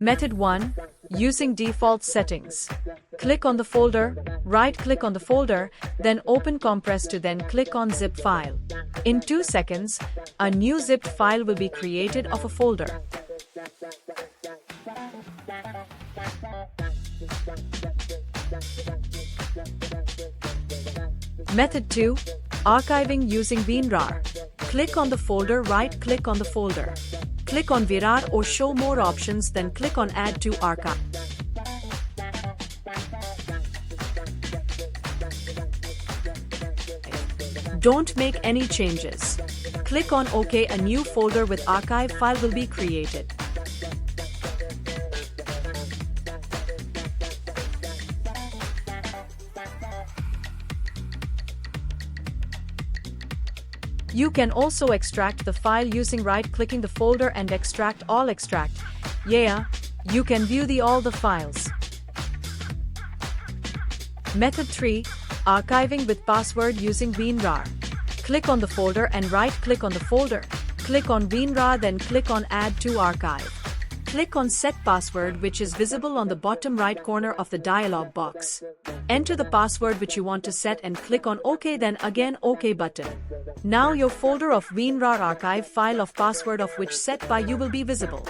Method 1. Using default settings. Click on the folder, right-click on the folder, then open Compress to then click on Zip File. In 2 seconds, a new zipped file will be created of a folder. Method 2. Archiving using WinRAR. Click on the folder, right-click on the folder. Click on WinRAR or Show More options, then click on Add to Archive. Don't make any changes. Click on OK. A new folder with archive file will be created. You can also extract the file using right-clicking the folder and extract all extract. Yeah, you can view all the files. Method 3. Archiving with password using WinRAR. Click on the folder and right-click on the folder. Click on WinRAR, then click on Add to Archive. Click on Set Password, which is visible on the bottom right corner of the dialog box. Enter the password which you want to set and click on OK, then again OK button. Now your folder of WinRAR archive file of password of which set by you will be visible.